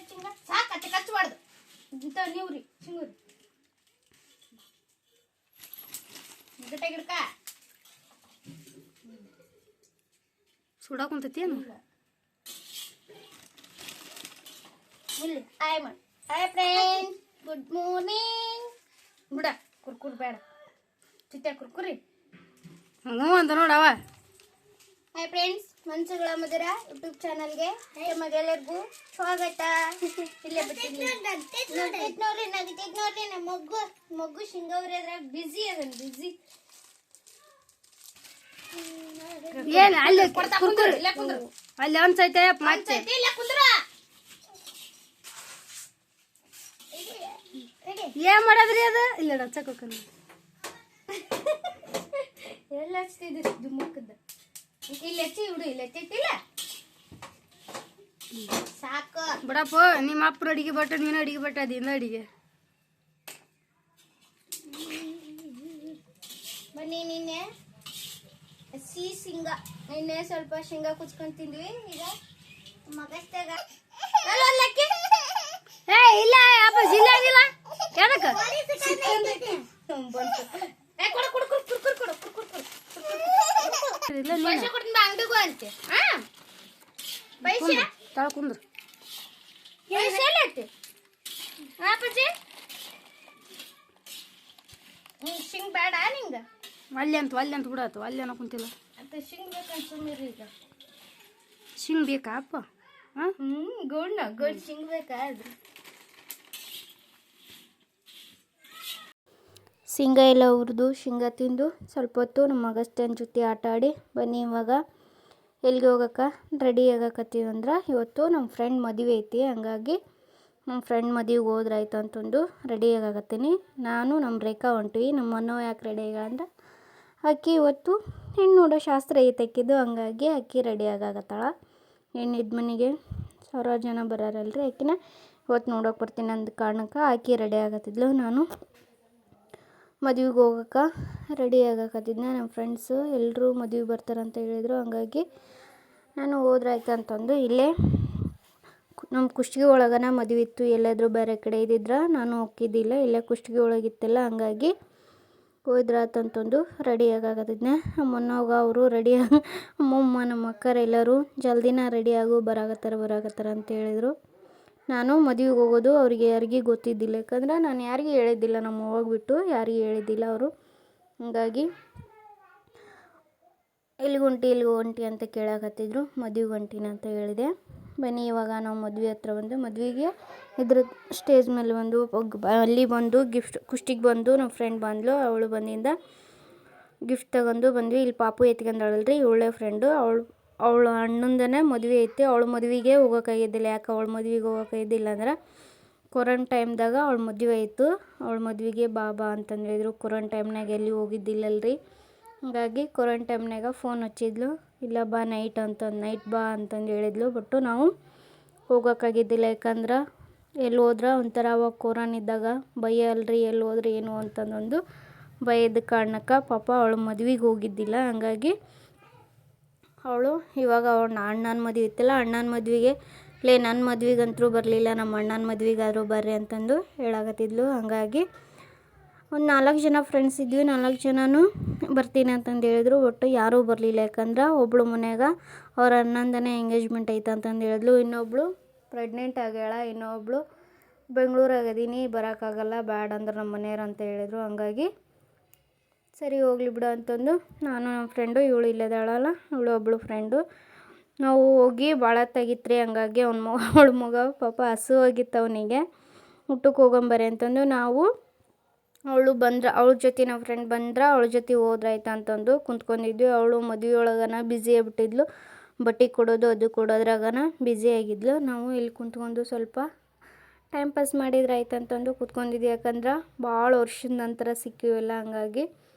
ಚಿಂಗ ಸಾಕತ್ತೆ ಕಚ್ಚಬಾರ್ದು ಇಂತ ನೀವ್ರಿ ಚಿಂಗುರಿ ಗಟ್ಟ ಗಿಡಕ ಸುಡಾಕುಂತೈತಿ ಏನು ಇಲ್ಲಿ ಹಾಯ್ ಮಾಡಿ ಹಾಯ್ ಫ್ರೆಂಡ್ಸ್ ಗುಡ್ ಮಾರ್ನಿಂಗ್ ಬಿಡ ಕುರ್ಕುರ್ ಬೇಡ ಚಿತ್ತ ಕುರ್ಕುರಿ ಹ್ಞೂ ಅಂತ ನೋಡವ ಹಾಯ್ ಫ್ರೆಂಡ್ಸ್ ಮನ್ಸುಗಳ ಮಧುರ ಯೂಟ್ಯೂಬ್ ಚಾನಲ್ಗೆ ನಮಗೆಲ್ಲರಿಗೂ ಸ್ವಾಗತ. ಇಲ್ಲೇ ಬರ್ತೀನಿ ನೋಡ್ರಿ ನೋಡ್ರಿ ನಮ್ಮ ಮಗು ಶಿಂಗವ್ರಿ ಅದ್ರಾಗ ಬಿಸಿ ಅದನ್ ಬಿಸಿ ಏನು ಅಲ್ಲಿ ಅಲ್ಲಿ ಅನ್ಸೈತೆ ಮತ್ತೆ ಏನ್ ಮಾಡದ್ರಿ ಅದು ಇಲ್ಲ ಹಚ್ಚಕೋಕಲ್ಲ ಎಲ್ಲ ಹಚ್ತಿದ್ರಿ ದುಮ್ಮಕ್ಕದ ಇಲ್ಲಿ ಹಚ್ಚಿ ಬಿಡು ಇಲ್ಲಿ ಹಚ್ಚಿಟ್ಟಿಲ್ಲ ಸಾಕು ಬಿಡಪ್ಪ ನಿಮ್ಮ ಅಪ್ಪರ ಅಡಿಗೆ ಬಟ್ಟ ನೀನು ಅಡಿಗೆ ಬಟ್ಟ ಅದಿಂದ ಅಡಿಗೆ ಬನ್ನಿ ನಿನ್ನೆ ಶೇಂಗಾ ನಿನ್ನೆ ಸ್ವಲ್ಪ ಶೇಂಗಾ ಕುಚ್ಕೊಂಡ್ ತಿಂದ್ವಿ ಈಗ ಮಗಸ್ತಾಗ ಏ ಇಲ್ಲ ಅಪ್ಪ ಜಿಲ್ಲೆ ಆಗಿಲ್ಲ ಏನಕ್ಕ ಅಂಗಡಿಗೂ ಅಂತೆ ಪೈಸೆ ತಾಳ ಕುಂದ್ರು ಶಿಂಗ್ ಬೇಡ ನಿಂಗ ಅಲ್ಲಿ ಅಂತ ಬಿಡಾತು ಅಲ್ಲಿ ಅನ್ನೋ ಕುಂತಿಲ್ಲ ಅಂತ ಶಿಂಗ್ ಬೇಕಂತ ಸುಮ್ಮನೆ ಈಗ ಶಿಂಗ್ ಬೇಕಾ ಅಪ್ಪ ಗೋಡ್ ಶಿಂಗ್ ಬೇಕಾದ್ರೆ ಶೇಂಗಾ ಎಲ್ಲ ಹುರಿದು ಶೇಂಗಾ ತಿಂದು ಸ್ವಲ್ಪ ಹೊತ್ತು ನಮ್ಮ ಮಗಸ್ತನ ಜೊತೆ ಆಟ ಆಡಿ ಬನ್ನಿ ಇವಾಗ ಎಲ್ಲಿಗೆ ಹೋಗಕ್ಕೆ ರೆಡಿ ಆಗಕತ್ತೀವಿ ಅಂದ್ರೆ ಇವತ್ತು ನಮ್ಮ ಫ್ರೆಂಡ್ ಮದುವೆ ಐತಿ ಹಂಗಾಗಿ ನಮ್ಮ ಫ್ರೆಂಡ್ ಮದುವೆಗೆ ಹೋದ್ರಾಯ್ತು ಅಂತಂದು ರೆಡಿ ಆಗಾಕತ್ತೀನಿ. ನಾನು ನಮ್ಮ ರೇಖಾ ಹೊಂಟ್ವಿ. ನಮ್ಮ ಅನ್ನ ಯಾಕೆ ರೆಡಿ ಆಗ ಅಂದ್ರೆ ಅಕ್ಕಿ ಇವತ್ತು ಹೆಣ್ಣು ನೋಡೋ ಶಾಸ್ತ್ರ ಐತಕ್ಕಿದ್ದು ಹಂಗಾಗಿ ಅಕ್ಕಿ ರೆಡಿ ಆಗಾಕತ್ತಾಳ. ಹೆಣ್ಣಿದ ಮನೆಗೆ 1000 ಜನ ಬರೋರಲ್ರಿ ಆಕಿನ ಇವತ್ತು ನೋಡೋಕೆ ಬರ್ತೀನಿ ಅಂದ ಕಾರಣಕ್ಕೆ ಆಕಿ ರೆಡಿ ಆಗತ್ತಿದ್ಲು. ನಾನು ಮದುವೆಗೆ ಹೋಗೋಕೆ ರೆಡಿ ಆಗಾಕತ್ತಿದ್ನ. ನಮ್ಮ ಫ್ರೆಂಡ್ಸು ಎಲ್ಲರೂ ಮದುವೆಗೆ ಬರ್ತಾರಂತ ಹೇಳಿದರು ಹಂಗಾಗಿ ನಾನು ಹೋದ್ರಾಯ್ತು ಅಂತಂದು ಇಲ್ಲೇ ನಮ್ಮ ಕುಷ್ಟಗಿ ಒಳಗನ ಮದುವೆ ಇತ್ತು. ಎಲ್ಲಾದರೂ ಬೇರೆ ಕಡೆ ಇದ್ದಿದ್ರೆ ನಾನು ಹೋಗಿದ್ದಿಲ್ಲ, ಇಲ್ಲೇ ಕುಷ್ಟಗಿ ಒಳಗಿತ್ತಲ್ಲ ಹಂಗಾಗಿ ಹೋದ್ರಾತಂತಂದು ರೆಡಿ ಆಗಾಕತ್ತಿದ್ನ. ನಮ್ಮನ್ನೋಗ ಅವರು ರೆಡಿ ಅಮ್ಮಮ್ಮ ನಮ್ಮ ಅಕ್ಕರು ಎಲ್ಲರೂ ಜಲ್ದಿನ ರೆಡಿ ಆಗು ಬರಾಕತ್ತಾರ ಅಂತ ಹೇಳಿದರು. ನಾನು ಮದುವೆಗೆ ಹೋಗೋದು ಅವ್ರಿಗೆ ಯಾರಿಗೂ ಗೊತ್ತಿದ್ದಿಲ್ಲ, ಯಾಕಂದ್ರೆ ನಾನು ಯಾರಿಗೂ ಹೇಳಿದ್ದಿಲ್ಲ, ನಮ್ಮ ಹೋಗ್ಬಿಟ್ಟು ಯಾರಿಗೂ ಹೇಳಿದ್ದಿಲ್ಲ ಅವರು. ಹಂಗಾಗಿ ಎಲ್ಲಿಗೆ ಹೊಂಟಿ ಅಂತ ಕೇಳಾಕತ್ತಿದ್ರು. ಮದುವೆಗೆ ಹೊಂಟಿನ ಅಂತ ಹೇಳಿದೆ. ಬನ್ನಿ ಇವಾಗ ನಾವು ಮದುವೆ ಹತ್ರ ಬಂದು ಮದುವೆಗೆ ಇದ್ರ ಸ್ಟೇಜ್ ಮೇಲೆ ಬಂದು ಅಲ್ಲಿ ಬಂದು ಗಿಫ್ಟ್ ಕುಷ್ಟಿಗೆ ಬಂದು ನಮ್ಮ ಫ್ರೆಂಡ್ ಬಂದಳು. ಅವಳು ಬಂದಿಂದ ಗಿಫ್ಟ್ ತಗೊಂಡು ಬಂದ್ವಿ. ಇಲ್ಲಿ ಪಾಪು ಎತ್ಕೊಂಡಳಲ್ರಿ ಒಳ್ಳೆ ಫ್ರೆಂಡು, ಅವಳು ಅಣ್ಣಂದನೇ ಮದುವೆ ಐತಿ. ಅವಳು ಮದುವೆಗೆ ಹೋಗೋಕ್ಕಾಗಿದ್ದಿಲ್ಲ. ಯಾಕೆ ಅವಳು ಮದುವೆಗೆ ಹೋಗೋಕ್ಕಾಗಿದ್ದಿಲ್ಲ ಅಂದ್ರೆ ಕೊರೋನಾ ಟೈಮ್ದಾಗ ಅವಳು ಮದುವೆ ಆಯಿತು. ಅವಳ ಮದುವೆಗೆ ಬಾ ಅಂತಂದು ಹೇಳಿದ್ರು. ಕೊರೋನಾ ಟೈಮ್ನಾಗ ಎಲ್ಲಿ ಹೋಗಿದ್ದಿಲ್ಲಲ್ರಿ, ಹಾಗಾಗಿ ಕೊರೋನಾ ಟೈಮ್ನಾಗ ಫೋನ್ ಹಚ್ಚಿದ್ಲು, ಇಲ್ಲ ಬಾ ನೈಟ್ ಬಾ ಅಂತಂದು ಹೇಳಿದ್ಲು. ಬಟ್ಟು ನಾವು ಹೋಗೋಕ್ಕಾಗಿದ್ದಿಲ್ಲ, ಯಾಕಂದ್ರೆ ಎಲ್ಲಿ ಹೋದ್ರೆ ಒಂಥರ ಅವಾಗ ಕೊರೋನಾ ಇದ್ದಾಗ ಭಯ ಅಲ್ರಿ, ಎಲ್ಲಿ ಹೋದ್ರೆ ಏನು ಅಂತಂದೊಂದು ಭಯದ ಕಾರಣಕ್ಕೆ ಪಾಪ ಅವಳು ಮದುವೆಗೆ ಹೋಗಿದ್ದಿಲ್ಲ. ಹಂಗಾಗಿ ಅವಳು ಇವಾಗ ಅಣ್ಣನ ಮದುವೆ ಇತ್ತಲ್ಲ, ಅಣ್ಣನ ಮದುವೆಗೆ ನನ್ನ ಮದುವೆಗಂತೂ ಬರಲಿಲ್ಲ, ನಮ್ಮ ಅಣ್ಣನ ಮದುವೆಗಾದರೂ ಬರ್ರಿ ಅಂತಂದು ಹೇಳಾಕತ್ತಿದ್ಲು. ಹಂಗಾಗಿ ಒಂದು 4 ಜನ ಫ್ರೆಂಡ್ಸ್ ಇದ್ವಿ, 4 ಜನನೂ ಬರ್ತೀನಿ ಅಂತಂದು ಹೇಳಿದ್ರು. ಒಟ್ಟು ಯಾರೂ ಬರಲಿಲ್ಲ, ಯಾಕಂದ್ರೆ ಒಬ್ಬಳು ಮನ್ಯಾಗ ಅವ್ರ ಅಣ್ಣಂದನೇ ಎಂಗೇಜ್ಮೆಂಟ್ ಐತೆ ಅಂತಂದು ಹೇಳಿದ್ಲು. ಇನ್ನೊಬ್ಳು ಪ್ರೆಗ್ನೆಂಟ್ ಆಗ್ಯಾಳ, ಇನ್ನೊಬ್ಳು ಬೆಂಗಳೂರಾಗದೀನಿ ಬರೋಕ್ಕಾಗಲ್ಲ, ಬ್ಯಾಡ ಅಂದ್ರೆ ನಮ್ಮ ಮನೆಯವ್ರು ಅಂತ ಹೇಳಿದ್ರು. ಹಂಗಾಗಿ ಸರಿ ಹೋಗ್ಲಿ ಬಿಡು ಅಂತಂದು ನಾನು ನಮ್ಮ ಫ್ರೆಂಡು, ಇವಳು ಇಲ್ಲದಾಳಲ್ಲ ಇವಳು ಒಬ್ಬಳು ಫ್ರೆಂಡು, ನಾವು ಹೋಗಿ ಭಾಳ ತೆಗಿತ್ರಿ. ಹಂಗಾಗಿ ಅವಳ ಮಗ ಪಾಪ ಹಸು ಹೋಗಿತ್ತು ಅವನಿಗೆ, ಊಟಕ್ಕೆ ಹೋಗೊಂಬರಿ ಅಂತಂದು ನಾವು ಅವಳು ಅವಳ ಜೊತೆ ನಮ್ಮ ಫ್ರೆಂಡ್ ಅವಳ ಜೊತೆ ಹೋದ್ರಾಯ್ತು ಅಂತಂದು ಕುಂತ್ಕೊಂಡಿದ್ವಿ. ಅವಳು ಮದುವೆ ಒಳಗನ ಬ್ಯುಸಿ ಆಗಿಬಿಟ್ಟಿದ್ಲು, ಬಟ್ಟೆ ಕೊಡೋದು ಅದು ಕೊಡೋದ್ರಾಗನ ಬ್ಯುಸಿ ಆಗಿದ್ಲು. ನಾವು ಇಲ್ಲಿ ಕುಂತ್ಕೊಂಡು ಸ್ವಲ್ಪ ಟೈಮ್ ಪಾಸ್ ಮಾಡಿದ್ರಾಯ್ತು ಅಂತಂದು ಕುತ್ಕೊಂಡಿದ್ವಿ, ಯಾಕಂದ್ರೆ ಭಾಳ ವರ್ಷದ ನಂತರ ಸಿಕ್ಕಿವೆಲ್ಲ. ಹಂಗಾಗಿ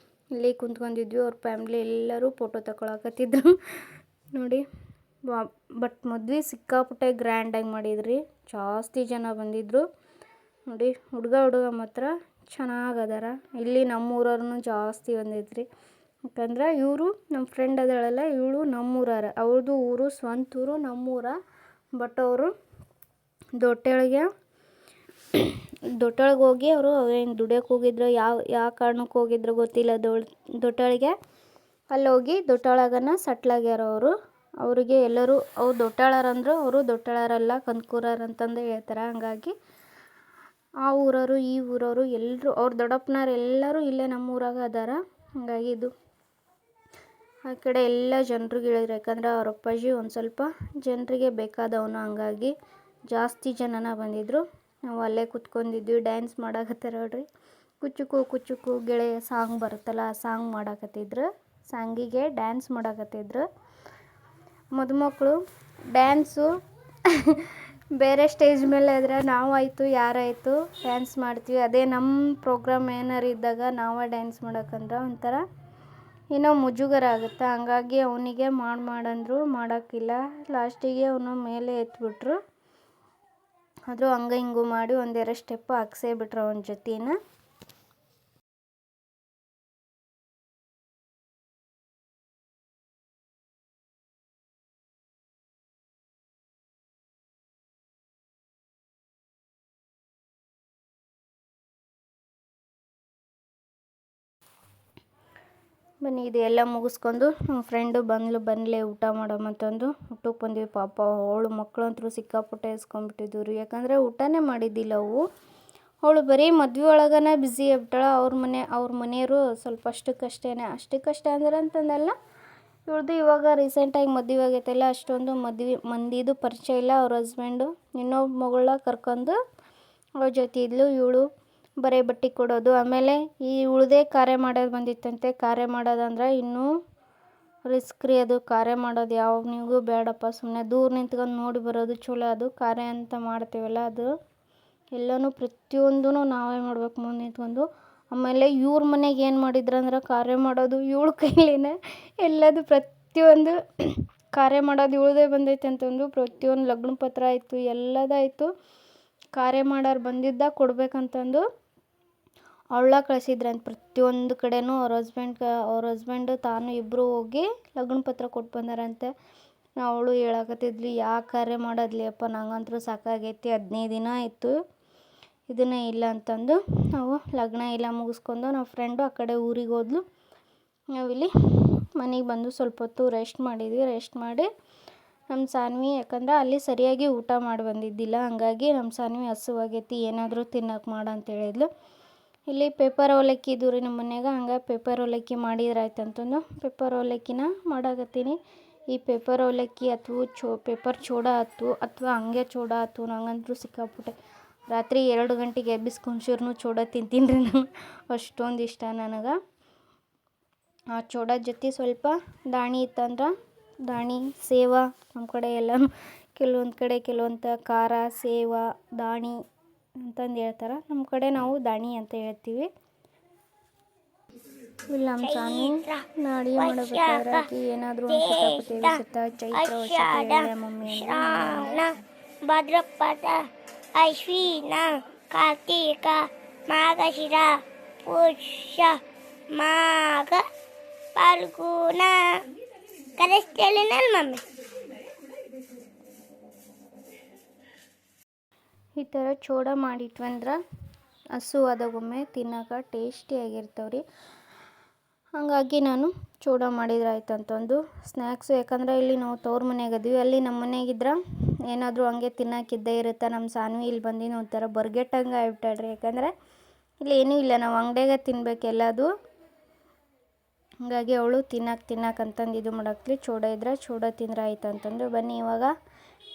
ಇಲ್ಲಿ ಕುಂತ್ಕೊಂಡಿದ್ವಿ. ಅವ್ರ ಫ್ಯಾಮ್ಲಿ ಎಲ್ಲರೂ ಫೋಟೋ ತಗೊಳಕತ್ತಿದ್ರು ನೋಡಿ. ಬಟ್ ಮದುವೆ ಸಿಕ್ಕಾಪಟ್ಟೆ ಗ್ರ್ಯಾಂಡಾಗಿ ಮಾಡಿದ್ರಿ, ಜಾಸ್ತಿ ಜನ ಬಂದಿದ್ದರು ನೋಡಿ. ಹುಡುಗ ಮಾತ್ರ ಚೆನ್ನಾಗದಾರ. ಇಲ್ಲಿ ನಮ್ಮೂರವ್ರನ್ನೂ ಜಾಸ್ತಿ ಬಂದಿದ್ರಿ, ಯಾಕಂದ್ರೆ ಇವರು ನಮ್ಮ ಫ್ರೆಂಡ್ ಅದಾಳಲ್ಲ ಇವಳು ನಮ್ಮೂರವ್ರ, ಅವ್ರದ್ದು ಊರು ಸ್ವಂತ ಊರು ನಮ್ಮೂರ. ಬಟ್ ಅವರು ದೊಟ್ಟೆಯೊಳಗೆ ಹೋಗಿ ಅವರು ಏನು ದುಡಿಯೋಕೆ ಹೋಗಿದ್ರು, ಯಾವ ಕಾರಣಕ್ಕೆ ಹೋಗಿದ್ರು ಗೊತ್ತಿಲ್ಲ. ದೊಟ್ಟೆಯೊಳಗೆ ಅಲ್ಲಿ ಹೋಗಿ ದೊಟ್ಟೆಯೊಳಗನ ಸಟ್ಲಾಗ್ಯಾರ ಅವರು. ಅವರಿಗೆ ಎಲ್ಲರೂ ಅವ್ರು ದೊಟ್ಟಾಳರಂದ್ರು, ಅವರು ದೊಟ್ಟಾಳರಲ್ಲ ಕಂದ್ಕೂರರು ಅಂತಂದು ಹೇಳ್ತಾರೆ. ಹಂಗಾಗಿ ಆ ಊರವರು ಈ ಊರವರು ಎಲ್ಲರೂ ಅವ್ರ ದೊಡ್ಡಪ್ಪನವ್ರು ಎಲ್ಲರೂ ಇಲ್ಲೇ ನಮ್ಮ ಊರಾಗ ಅದಾರ. ಹಾಗಾಗಿ ಇದು ಆ ಕಡೆ ಎಲ್ಲ ಜನರಿಗೆ ಹೇಳಿದ್ರು, ಯಾಕಂದ್ರೆ ಅವ್ರ ಅಪ್ಪಾಜಿ ಒಂದು ಸ್ವಲ್ಪ ಜನರಿಗೆ ಬೇಕಾದವನು. ಹಂಗಾಗಿ ಜಾಸ್ತಿ ಜನನ ಬಂದಿದ್ದರು. ನಾವು ಅಲ್ಲೇ ಕುತ್ಕೊಂಡಿದ್ವಿ. ಡ್ಯಾನ್ಸ್ ಮಾಡಾಕತ್ತಾರ ನೋಡ್ರಿ. ಕುಚ್ಚುಕು ಕುಚ್ಚುಕು ಗೆಳೆಯ ಸಾಂಗ್ ಬರುತ್ತಲ್ಲ, ಆ ಸಾಂಗ್ ಮಾಡಾಕತ್ತಿದ್ರು. ಸಾಂಗಿಗೆ ಡ್ಯಾನ್ಸ್ ಮಾಡಾಕತ್ತಿದ್ರು ಮದುಮಕ್ಕಳು. ಡ್ಯಾನ್ಸು ಬೇರೆ ಸ್ಟೇಜ್ ಮೇಲೆ ಇದ್ರೆ ನಾವಾಯಿತು ಯಾರಾಯಿತು ಡ್ಯಾನ್ಸ್ ಮಾಡ್ತೀವಿ. ಅದೇ ನಮ್ಮ ಪ್ರೋಗ್ರಾಮ್ ಏನಾರು ಇದ್ದಾಗ ನಾವೇ ಡ್ಯಾನ್ಸ್ ಮಾಡೋಕ್ಕಂದ್ರೆ ಒಂಥರ ಏನೋ ಮುಜುಗರ ಆಗುತ್ತೆ. ಹಂಗಾಗಿ ಅವನಿಗೆ ಮಾಡಂದ್ರು ಮಾಡೋಕ್ಕಿಲ್ಲ. ಲಾಸ್ಟಿಗೆ ಅವನು ಮೇಲೆ ಎತ್ಬಿಟ್ರು. ಆದರೂ ಹಂಗೆ ಹಿಂಗೂ ಮಾಡಿ ಒಂದೆರಡು ಸ್ಟೆಪ್ಪು ಹಾಕ್ಸೇ ಬಿಟ್ರು ಅವನ ಜೊತೆನ. ಬನ್ನಿ ಇದೆಲ್ಲ ಮುಗಿಸ್ಕೊಂಡು ನಮ್ಮ ಫ್ರೆಂಡು ಬಂದಲೇ ಊಟ ಮಾಡಮಂತಂದು ಊಟಕ್ಕೆ ಬಂದ್ವಿ. ಪಾಪ ಅವಳು ಮಕ್ಕಳಂತರೂ ಸಿಕ್ಕಾಪಟ್ಟೆ ಎಸ್ಕೊಂಡ್ಬಿಟ್ಟಿದ್ವು ರೀ. ಯಾಕಂದರೆ ಊಟನೇ ಮಾಡಿದ್ದಿಲ್ಲ ಅವು. ಅವಳು ಬರೀ ಮದುವೆ ಒಳಗನೆ ಬ್ಯುಸಿ ಆಗ್ಬಿಟ್ಟಾಳ. ಅವ್ರ ಮನೆಯವರು ಸ್ವಲ್ಪ ಅಷ್ಟಕ್ಕಷ್ಟೇ ಅಂದ್ರೆ ಅಂತಂದಲ್ಲ, ಇವ್ರದ್ದು ಇವಾಗ ರೀಸೆಂಟಾಗಿ ಮದುವೆ ಆಗೈತೆಲ್ಲ, ಅಷ್ಟೊಂದು ಮಂದಿದು ಪರಿಚಯ ಇಲ್ಲ. ಅವ್ರ ಹಸ್ಬೆಂಡು ಇನ್ನೊಬ್ಬ ಮಗಳ ಕರ್ಕೊಂಡು ಅವ್ರ ಜೊತೆ ಇದ್ಲು. ಇವಳು ಬರೀ ಬಟ್ಟೆ ಕೊಡೋದು. ಆಮೇಲೆ ಈ ಉಳ್ದೇ ಕಾರ್ಯ ಮಾಡೋದು ಬಂದಿತ್ತಂತೆ. ಕಾರ್ಯ ಮಾಡೋದಂದ್ರೆ ಇನ್ನೂ ರಿಸ್ಕ್ ರೀ ಅದು. ಕಾರ್ಯ ಮಾಡೋದು ಯಾವನಿಗೂ ಬೇಡಪ್ಪ. ಸುಮ್ಮನೆ ದೂರ ನಿಂತ್ಕೊಂಡು ನೋಡಿ ಬರೋದು ಚಲೋ. ಅದು ಕಾರ್ಯ ಅಂತ ಮಾಡ್ತೀವಲ್ಲ, ಅದು ಎಲ್ಲನೂ ಪ್ರತಿಯೊಂದೂ ನಾವೇ ಮಾಡ್ಬೇಕು ಮುಂದೆ ನಿಂತ್ಕೊಂಡು. ಆಮೇಲೆ ಇವ್ರ ಮನೆಗೆ ಏನು ಮಾಡಿದ್ರಂದ್ರೆ ಕಾರ್ಯ ಮಾಡೋದು ಇವಳ ಕೈಲೇನೆ ಎಲ್ಲದು ಪ್ರತಿಯೊಂದು ಕಾರ್ಯ ಮಾಡೋದು ಇವಳದೇ ಬಂದೈತೆ ಅಂತಂದು ಪ್ರತಿಯೊಂದು ಲಗ್ನ ಪತ್ರ ಆಯಿತು, ಎಲ್ಲದಾಯಿತು. ಕಾರ್ಯ ಮಾಡೋರು ಬಂದಿದ್ದ ಕೊಡ್ಬೇಕಂತಂದು ಅವಳ ಕಳಿಸಿದ್ರಂತ ಪ್ರತಿಯೊಂದು ಕಡೆನೂ. ಅವ್ರ ಹಸ್ಬೆಂಡು ತಾನು ಇಬ್ಬರು ಹೋಗಿ ಲಗ್ನ ಪತ್ರ ಕೊಟ್ಟು ಬಂದಾರಂತೆ. ಅವಳು ಹೇಳಕತ್ತಿದ್ಲಿ, ಯಾವ ಕಾರ್ಯ ಮಾಡೋದ್ಲಿ ಅಪ್ಪ, ನಂಗಂತೂ ಸಾಕಾಗೈತಿ, 15 ದಿನ ಆಯಿತು ಇದನ್ನೇ ಇಲ್ಲ ಅಂತಂದು. ನಾವು ಲಗ್ನ ಎಲ್ಲ ಮುಗಿಸ್ಕೊಂಡು ನಾವು ಫ್ರೆಂಡು ಆ ಕಡೆ ಊರಿಗೆ ಹೋದ್ಲು. ನಾವಿಲ್ಲಿ ಮನೆಗೆ ಬಂದು ಸ್ವಲ್ಪ ಹೊತ್ತು ರೆಸ್ಟ್ ಮಾಡಿದ್ವಿ. ರೆಸ್ಟ್ ಮಾಡಿ ನಮ್ಮ ಸಾನ್ವಿ, ಯಾಕಂದ್ರೆ ಅಲ್ಲಿ ಸರಿಯಾಗಿ ಊಟ ಮಾಡಿ ಬಂದಿದ್ದಿಲ್ಲ. ಹಂಗಾಗಿ ನಮ್ಮ ಸಾನ್ವಿ ಹಸುವಾಗೈತಿ, ಏನಾದರೂ ತಿನ್ನೋಕೆ ಮಾಡು ಅಂತ ಹೇಳಿದ್ಲು. ಇಲ್ಲಿ ಪೇಪರ್ ಅವಲಕ್ಕಿ ಇದ್ದು ರೀ ನಮ್ಮ ಮನ್ಯಾಗ. ಹಂಗಾಗಿ ಪೇಪರ್ ಅವಲಕ್ಕಿ ಮಾಡಿದ್ರಾಯ್ತು ಅಂತಂದು ಪೇಪರ್ ಅವಲಕ್ಕಿನ ಮಾಡಾಕತ್ತೀನಿ. ಈ ಪೇಪರ್ ಅವಲಕ್ಕಿ ಅಥವಾ ಪೇಪರ್ ಚೂಡ ಆಯ್ತು ಅಥವಾ ಹಂಗೆ ಚೂಡ ಆಯ್ತು, ನಂಗಂತೂ ಸಿಕ್ಕಾಪಟ್ಟೆ ರಾತ್ರಿ 2 ಗಂಟೆಗೆ ಎಬ್ಬಿಸ್ಕೊಂಡ್ರು ಚೂಡ ತಿಂತೀನಿ ರೀ ನಾನು. ಅಷ್ಟೊಂದು ಇಷ್ಟ ನನಗೆ. ಆ ಚೂಡದ ಜೊತೆ ಸ್ವಲ್ಪ ದಾಣಿ ಇತ್ತಂದ್ರೆ ದಾಣಿ, ಸೇವಾ, ನಮ್ಮ ಕಡೆ ಎಲ್ಲನೂ ಕೆಲವೊಂದು ಕಡೆ ಕೆಲವೊಂದು ಖಾರ, ಸೇವಾ, ದಾಣಿ ಅಂತಂದು ಹೇಳ್ತಾರೆ. ನಮ್ಮ ಕಡೆ ನಾವು ದಾಣಿ ಅಂತ ಹೇಳ್ತೀವಿ. ಇಲ್ಲಿ ನಮ್ಮ ಸಾನಿ ಅಡುಗೆ ಮಾಡಬೇಕಾದ್ರೆ ಏನಾದರೂ ಒಂದು ಕಿತಾಪತಿ ಎಬ್ಬಿಸುತ್ತಾ ಚೈತ್ರ ವರ್ಷಕ್ಕೆ ಹೇಳ ಮಮ್ಮಿ ಭಾದ್ರಪದ ಅಶ್ವಿನ ಕಾರ್ತೀಕ ಮಾಘಶಿರ ಪುಷ್ಯ ಮಾಘ ಫಲ್ಗುಣ ಕರೆಸ್ತೇಳಿ ಮಮ್ಮಿ. ಈ ಥರ ಚೂಡ ಮಾಡಿಟ್ವಂದ್ರೆ ಹಸುವಾದಾಗೊಮ್ಮೆ ತಿನ್ನೋಕೆ ಟೇಸ್ಟಿಯಾಗಿರ್ತಾವ್ರಿ. ಹಾಗಾಗಿ ನಾನು ಚೂಡ ಮಾಡಿದ್ರಾಯ್ತು ಅಂತಂದು ಸ್ನ್ಯಾಕ್ಸು. ಯಾಕಂದ್ರೆ ಇಲ್ಲಿ ನಾವು ತವ್ರ ಮನೆಯಾಗದ್ವಿ, ಅಲ್ಲಿ ನಮ್ಮ ಮನೆಯಾಗಿದ್ರೆ ಏನಾದರೂ ಹಂಗೆ ತಿನ್ನೋಕ್ಕಿದ್ದೇ ಇರುತ್ತೆ. ನಮ್ಮ ಸಾನ್ವಿ ಇಲ್ಲಿ ಬಂದಿನ ಒಂಥರ ಬರ್ಗೆಟ್ಟಂಗೆ ಆಗ್ಬಿಟ್ಟಾಳ್ರಿ. ಯಾಕಂದರೆ ಇಲ್ಲಿ ಏನೂ ಇಲ್ಲ, ನಾವು ಅಂಗಡಿಯಾಗ ತಿನ್ಬೇಕು ಎಲ್ಲದು. ಹಾಗಾಗಿ ಅವಳು ತಿನ್ನಕ್ಕಂತಂದು ಇದು ಮಾಡಾಕ್ಲಿ. ಚೂಡ ಇದ್ರೆ ಚೂಡ ತಿಂದ್ರೆ ಆಯ್ತು ಅಂತಂದು. ಬನ್ನಿ ಇವಾಗ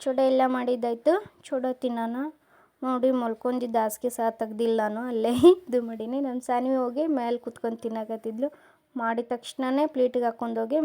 ಚೂಡ ಎಲ್ಲ ಮಾಡಿದ್ದಾಯ್ತು, ಚೂಡ ತಿನ್ನೋಣ. ನೋಡಿ ಮಲ್ಕೊಂಡಿದ್ದ ಹಾಸಿಗೆ ಸಹ ತೆಗ್ದಿಲ್ಲ ನಾನು, ಅಲ್ಲೇ ಇದು ಮಾಡೀನಿ. ನಮ್ಮ ಸಾನ್ವಿ ಹೋಗಿ ಮೇಲೆ ಕುತ್ಕೊಂಡು ತಿನ್ನಕತ್ತಿದ್ಲು. ಮಾಡಿದ ತಕ್ಷಣವೇ ಪ್ಲೇಟಿಗೆ ಹಾಕ್ಕೊಂಡೋಗಿ